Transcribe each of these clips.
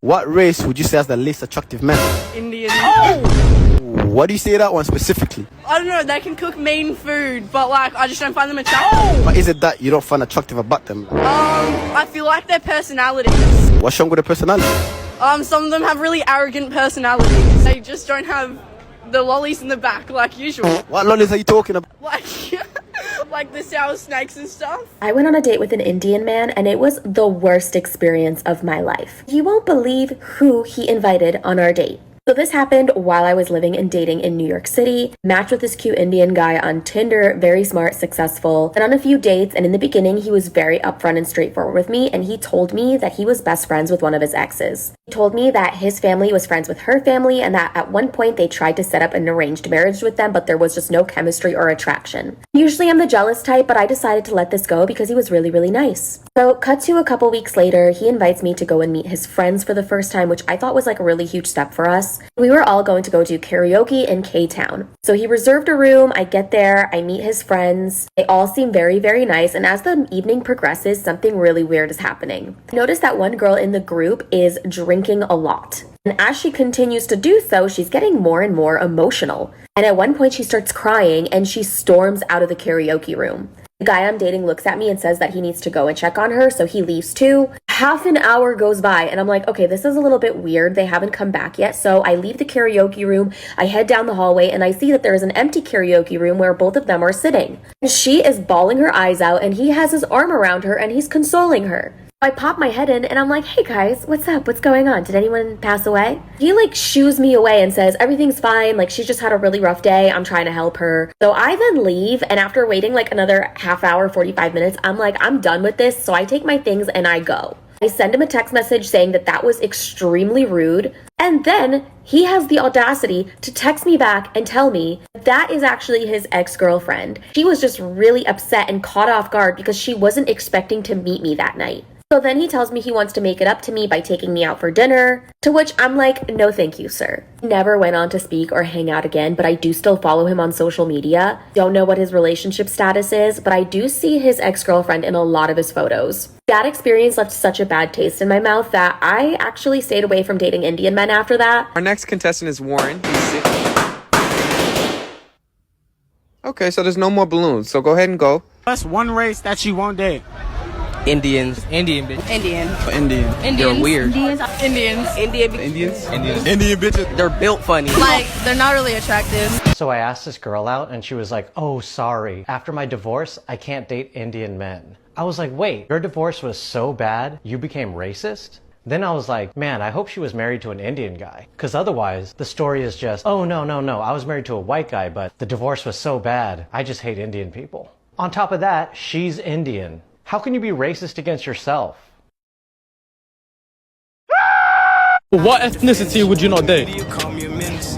What race would you say has the least attractive men? Indian. What do you say that one specifically? I don't know, they can cook mean food, but like, I just don't find them attractive. What is it that you don't find attractive about them? I feel like their personalities. What's wrong with the personality? Some of them have really arrogant personalities. They just don't have the lollies in the back like usual. What lollies are you talking about? Like, like the sour snakes and stuff. I went on a date with an Indian man and it was the worst experience of my life. You won't believe who he invited on our date. So this happened while I was living and dating in New York City, matched with this cute Indian guy on Tinder, very smart, successful, and on a few dates, and in the beginning he was very upfront and straightforward with me, and he told me that he was best friends with one of his exes. He told me that his family was friends with her family and that at one point they tried to set up an arranged marriage with them, but there was just no chemistry or attraction. Usually I'm the jealous type, but I decided to let this go because he was really, really nice. So cut to a couple weeks later, he invites me to go and meet his friends for the first time, which I thought was like a really huge step for us. We were all going to go do karaoke in K-Town. So he reserved a room, I get there, I meet his friends. They all seem very, very nice, and as the evening progresses, something really weird is happening. I notice that one girl in the group is drinking a lot. And as she continues to do so, she's getting more and more emotional. And at one point she starts crying and she storms out of the karaoke room. The guy I'm dating looks at me and says that he needs to go and check on her, so he leaves too. Half an hour goes by and I'm like, okay, this is a little bit weird. They haven't come back yet. So I leave the karaoke room, I head down the hallway, and I see that there is an empty karaoke room where both of them are sitting. She is bawling her eyes out and he has his arm around her and he's consoling her. I pop my head in and I'm like, hey guys, what's up? What's going on? Did anyone pass away? He like shoos me away and says, everything's fine. Like, she just had a really rough day. I'm trying to help her. So I then leave, and after waiting like another half hour, 45 minutes, I'm like, I'm done with this. So I take my things and I go. I send him a text message saying that that was extremely rude. And then he has the audacity to text me back and tell me that is actually his ex-girlfriend. She was just really upset and caught off guard because she wasn't expecting to meet me that night. So then he tells me he wants to make it up to me by taking me out for dinner, to which I'm like, no thank you, sir. He never went on to speak or hang out again, but I do still follow him on social media. Don't know what his relationship status is, but I do see his ex-girlfriend in a lot of his photos. That experience left such a bad taste in my mouth that I actually stayed away from dating Indian men after that. Our next contestant is Warren. Okay, so there's no more balloons, so go ahead and go. What's one race that you won't date? Indians. Indian bitch. Indian. Indian. They're weird. Indians. Indian. Indians? Indian bitches. They're built funny. Like, they're not really attractive. So I asked this girl out and she was like, oh, sorry. After my divorce, I can't date Indian men. I was like, wait, your divorce was so bad, you became racist? Then I was like, man, I hope she was married to an Indian guy. Because otherwise, the story is just, oh, no, I was married to a white guy, but the divorce was so bad, I just hate Indian people. On top of that, she's Indian. How can you be racist against yourself? What ethnicity would you not date? Indians.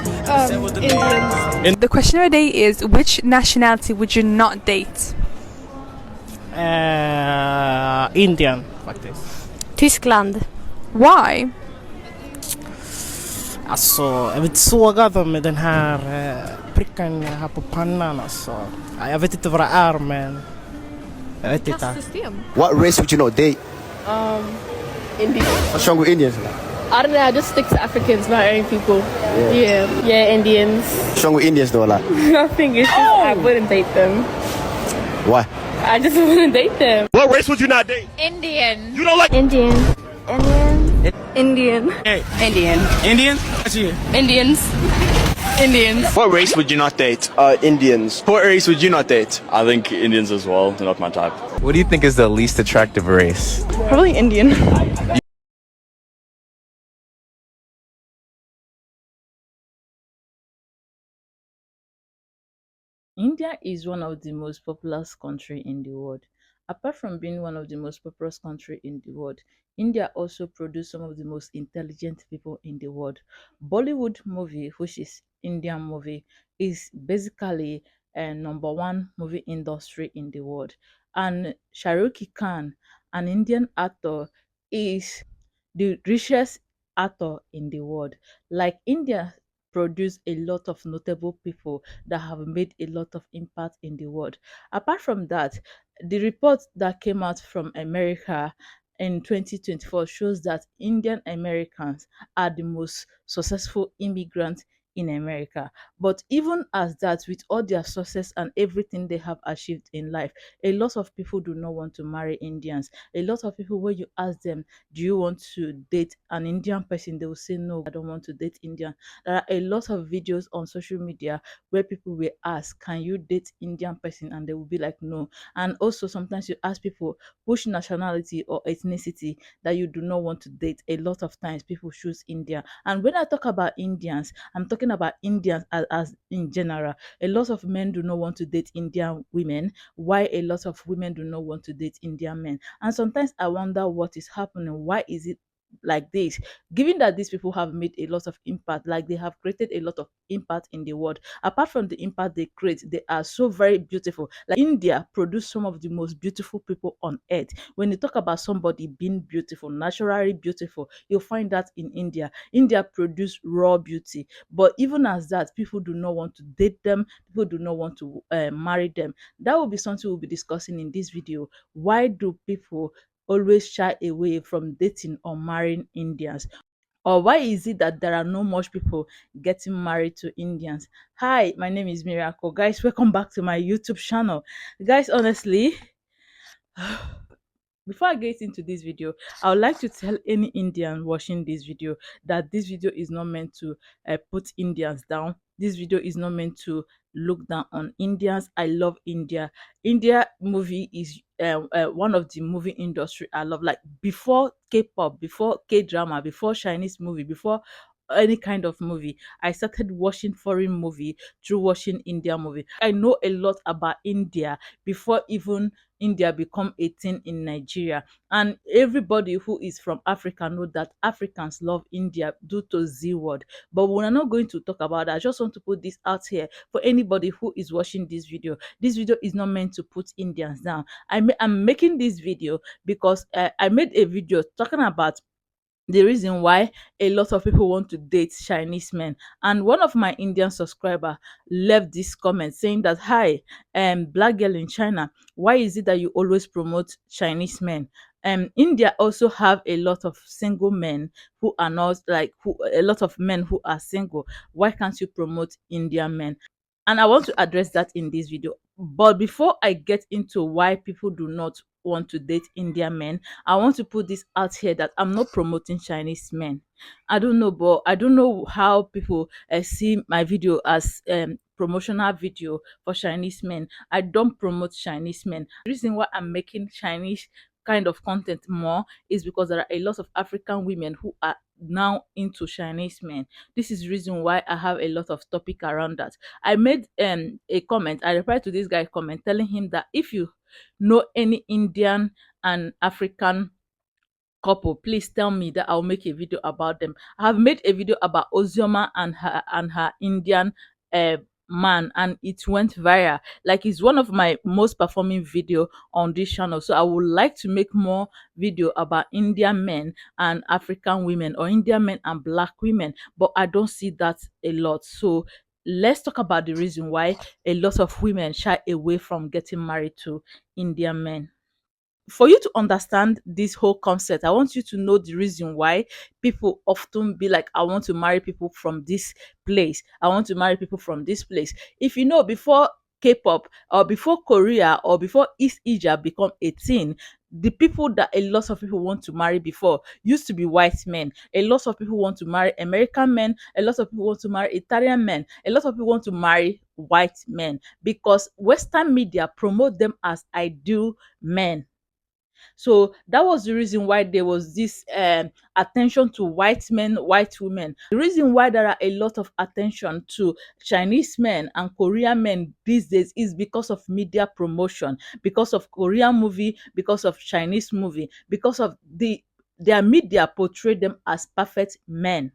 The question of the day is, which nationality would you not date? Indian, faktiskt. Tyskland. Why? Alltså, jag vet såga dem med den här pricken här på pannan, alltså. Jag vet inte vad det är, men jag vet inte. What race would you not date? Indian. What's wrong with Indians? I don't know, I just stick to Africans, my own people. Yeah, Indians. What's wrong with Indians though? Like, Nothing, it's just, I wouldn't date them. why? I just wouldn't date them. What race would you not date? Indian. You don't like Indian. Indian. Indians? Indians. Indians. What race would you not date? Indians. What race would you not date? I think Indians as well. They're not my type. What do you think is the least attractive race? Probably Indian. India is one of the most populous country in the world. Apart from being one of the most populous country in the world, India also produce some of the most intelligent people in the world. Bollywood movie, which is Indian movie, is basically a number one movie industry in the world. And Shah Rukh Khan, an Indian actor, is the richest actor in the world. Like, India produce a lot of notable people that have made a lot of impact in the world. Apart from that, the report that came out from America in 2024 shows that Indian Americans are the most successful immigrants in America. But even as that, with all their success and everything they have achieved in life, a lot of people do not want to marry Indians. A lot of people, when you ask them, do you want to date an Indian person, they will say, no, I don't want to date Indian. There are a lot of videos on social media where people will ask, can you date Indian person? And they will be like, no. And also sometimes you ask people, which nationality or ethnicity that you do not want to date. A lot of times people choose India. And when I talk about Indians, I'm talking about Indians as in general. A lot of men do not want to date Indian women, why a lot of women do not want to date Indian men. And sometimes I wonder what is happening. Why is it like this? Given that these people have made a lot of impact, like they have created a lot of impact in the world, apart from the impact they create, they are so very beautiful. Like India produce some of the most beautiful people on earth. When you talk about somebody being beautiful, naturally beautiful, you'll find that in India. India produce raw beauty. But even as that, people do not want to date them, people do not want to marry them. That will be something we'll be discussing in this video. Why do people always shy away from dating or marrying Indians? Or why is it that there are no much people getting married to Indians? Hi, my name is Miracle. Guys, welcome back to my YouTube channel. Guys, honestly, before I get into this video, I would like to tell any Indian watching this video that this video is not meant to put Indians down. This video is not meant to look down on Indians. I love India. India movie is one of the movie industry I love. Like before K-pop, before K-drama, before Chinese movie, before any kind of movie, I started watching foreign movie through watching India movie. I know a lot about India before even India become a thing in Nigeria. And everybody who is from Africa know that Africans love India due to Z word. But we're not going to talk about that. I just want to put this out here for anybody who is watching this video. This video is not meant to put Indians down. I'm making this video because I made a video talking about the reason why a lot of people want to date Chinese men. And one of my Indian subscriber left this comment saying that, hi, black girl in China, why is it that you always promote Chinese men? India also have a lot of single men who are not like who a lot of men who are single. Why can't you promote Indian men? And I want to address that in this video. But before I get into why people do not want to date Indian men, I want to put this out here that I'm not promoting Chinese men. I don't know, but I don't know how people see my video as promotional video for Chinese men. I don't promote Chinese men. The reason why I'm making Chinese kind of content more is because there are a lot of African women who are now into Chinese men. This is the reason why I have a lot of topic around that. I made a comment. I replied to this guy comment telling him that if you know any Indian and African couple, please tell me that I'll make a video about them. I have made a video about Ozioma and her Indian man, and it went viral. Like it's one of my most performing video on this channel. So I would like to make more video about Indian men and African women, or Indian men and black women, but I don't see that a lot. So let's talk about the reason why a lot of women shy away from getting married to Indian men. For you to understand this whole concept, I want you to know the reason why people often be like, I want to marry people from this place. I want to marry people from this place. If you know, before K-pop or before Korea or before East Asia become a thing, the people that a lot of people want to marry before used to be white men. A lot of people want to marry American men. A lot of people want to marry Italian men. A lot of people want to marry white men because Western media promote them as ideal men. So that was the reason why there was this attention to white men, white women. The reason why there are a lot of attention to Chinese men and Korean men these days is because of media promotion, because of Korean movie, because of Chinese movie, because of their media portray them as perfect men.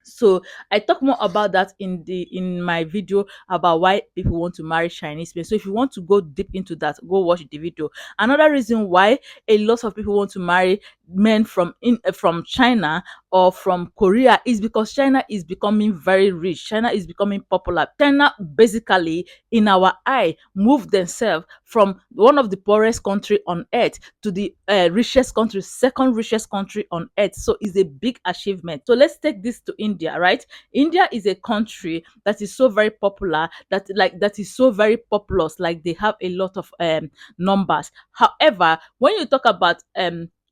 So I talk more about that in my video about why people want to marry Chinese men. So if you want to go deep into that, go watch the video. Another reason why a lot of people want to marry men from China or from Korea is because China is becoming very rich. China is becoming popular. China basically, in our eye, moved themselves from one of the poorest country on earth to the richest country, second richest country on earth. So it's a big achievement. So let's take this to India, right? India is a country that is so very popular, that is so very populous, like they have a lot of numbers. However, when you talk about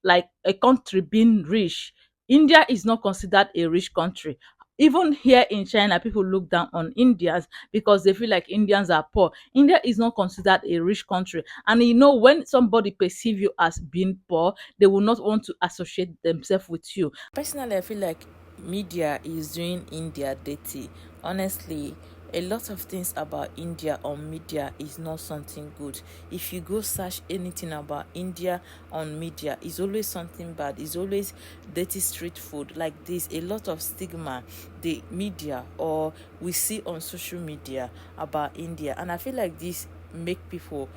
like a country being rich, India is not considered a rich country. Even here in China, people look down on Indians because they feel like Indians are poor. India is not considered a rich country. And you know, when somebody perceive you as being poor, they will not want to associate themselves with you. Personally, I feel like media is doing India dirty. Honestly, a lot of things about India on media is not something good. If you go search anything about India on media, it's always something bad. It's always dirty street food. Like there's a lot of stigma the media or we see on social media about India, and I feel like this make people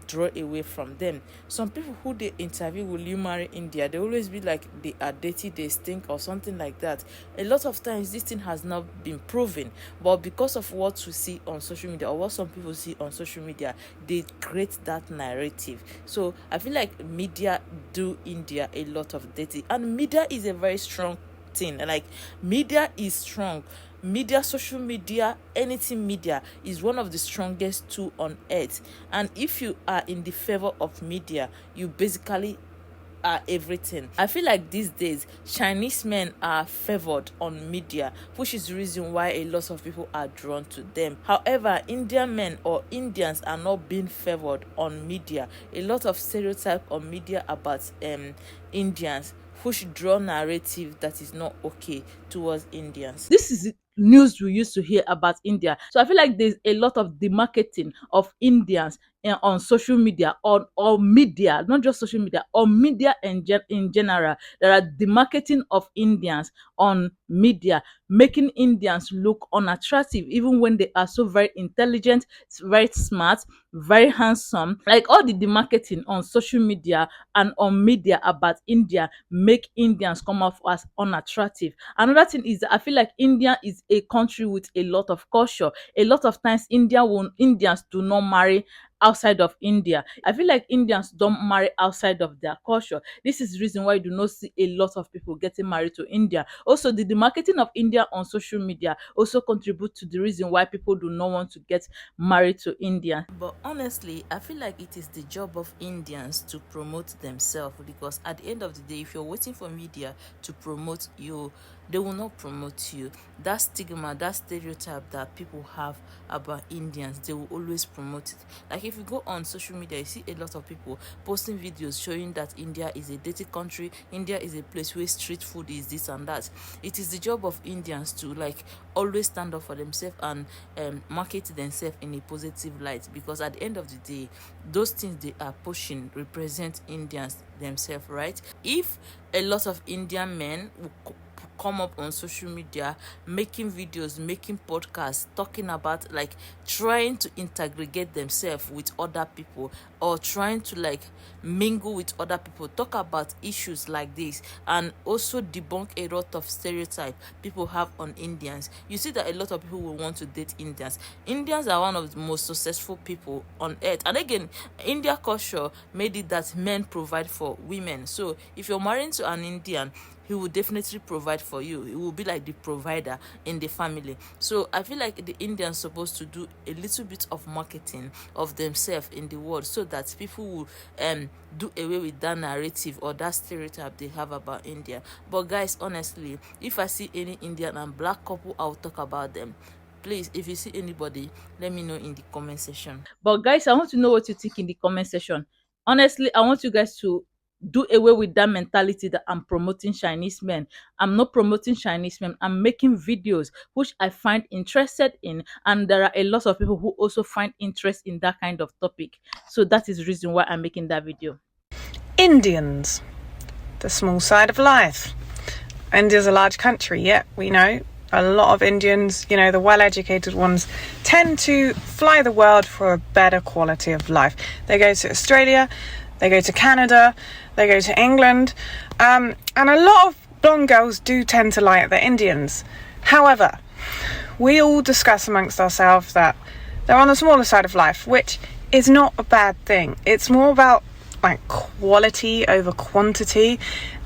draw away from them. Some people who they interview, will you marry India, they always be like they are dirty, they stink or something like that. A lot of times this thing has not been proven, but because of what we see on social media or what some people see on social media, they create that narrative. So I feel like media do India a lot of dirty, and media is a very strong thing. Like media is strong. Media, social media, anything media is one of the strongest tool on earth. And if you are in the favor of media, you basically are everything. I feel like these days Chinese men are favored on media, which is the reason why a lot of people are drawn to them. However, Indian men or Indians are not being favored on media. A lot of stereotype on media about Indians, which draw narrative that is not okay towards Indians. This is news we used to hear about India. So I feel like there's a lot of demarketing of Indians on social media, or media, not just social media, or media in general. There are demarketing of Indians on media, making Indians look unattractive, even when they are so very intelligent, very smart, very handsome. Like all the demarketing on social media and on media about India make Indians come off as unattractive. Another thing is that I feel like India is a country with a lot of culture. A lot of times Indians do not marry outside of India. I feel like Indians don't marry outside of their culture. This is the reason why you do not see a lot of people getting married to India. Also, the marketing of India on social media also contribute to the reason why people do not want to get married to India. But honestly, I feel like it is the job of Indians to promote themselves, because at the end of the day, if you're waiting for media to promote you, they will not promote you. That stigma, that stereotype that people have about Indians, they will always promote it. Like if you go on social media, you see a lot of people posting videos showing that India is a dirty country, India is a place where street food is this and that. It is the job of Indians to like always stand up for themselves and market themselves in a positive light, because at the end of the day, those things they are pushing represent Indians themselves, right? If a lot of Indian men will come up on social media making videos, making podcasts, talking about like trying to integrate themselves with other people, or trying to like mingle with other people, talk about issues like this, and also debunk a lot of stereotype people have on Indians, you see that a lot of people will want to date Indians. Indians are one of the most successful people on earth, and again, India culture made it that men provide for women. So if you're marrying to an Indian, he will definitely provide for you. He will be like the provider in the family. So I feel like the Indians supposed to do a little bit of marketing of themselves in the world, so that people will do away with that narrative or that stereotype they have about India. But guys, honestly, if I see any Indian and black couple, I'll talk about them. Please, if you see anybody, let me know in the comment section. But guys, I want to know what you think in the comment section. Honestly, I want you guys to do away with that mentality that I'm promoting Chinese men. I'm not promoting Chinese men. I'm making videos which I find interested in, and there are a lot of people who also find interest in that kind of topic. So that is the reason why I'm making that video. Indians, the small side of life. India's a large country, yet we know a lot of Indians, you know, the well-educated ones, tend to fly the world for a better quality of life. They go to Australia, they go to Canada, they go to England, and a lot of blonde girls do tend to like the Indians. However, we all discuss amongst ourselves that they're on the smaller side of life, which is not a bad thing. It's more about like quality over quantity.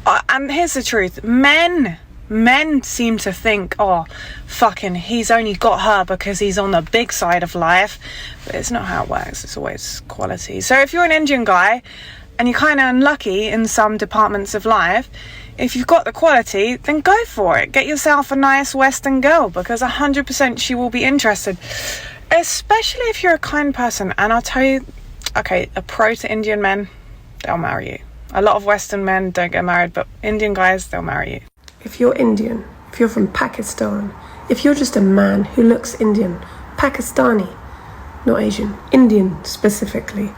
And here's the truth: men seem to think, oh, fucking, he's only got her because he's on the big side of life. But it's not how it works. It's always quality. So if you're an Indian guy and you're kind of unlucky in some departments of life, if you've got the quality, then go for it. Get yourself a nice Western girl, because 100% she will be interested. Especially if you're a kind person. And I'll tell you, okay, a pro to Indian men, they'll marry you. A lot of Western men don't get married, but Indian guys, they'll marry you. If you're Indian, if you're from Pakistan, if you're just a man who looks Indian, Pakistani, not Asian, Indian specifically,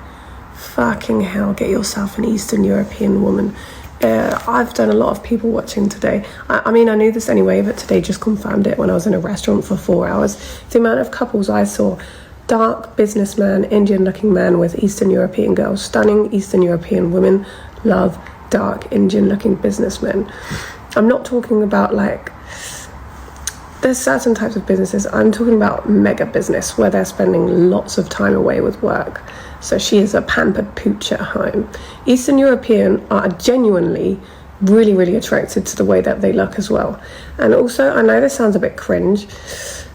fucking hell, get yourself an Eastern European woman. I've done a lot of people watching today. I mean, I knew this anyway, but today just confirmed it when I was in a restaurant for 4 hours. The amount of couples I saw, dark businessman, Indian-looking man with Eastern European girls, stunning Eastern European women, love dark Indian-looking businessmen. I'm not talking about like, there's certain types of businesses. I'm talking about mega business where they're spending lots of time away with work. So she is a pampered pooch at home. Eastern European are genuinely really, really attracted to the way that they look as well. And also, I know this sounds a bit cringe,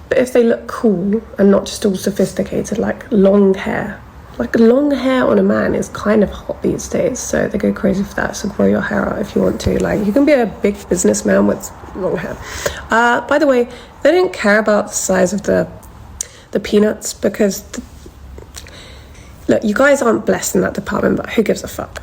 but if they look cool and not just all sophisticated, like long hair. Like long hair on a man is kind of hot these days, so they go crazy for that. So grow your hair out if you want to. Like, you can be a big businessman with long hair. By the way, they didn't care about the size of the peanuts because look, you guys aren't blessed in that department, but who gives a fuck?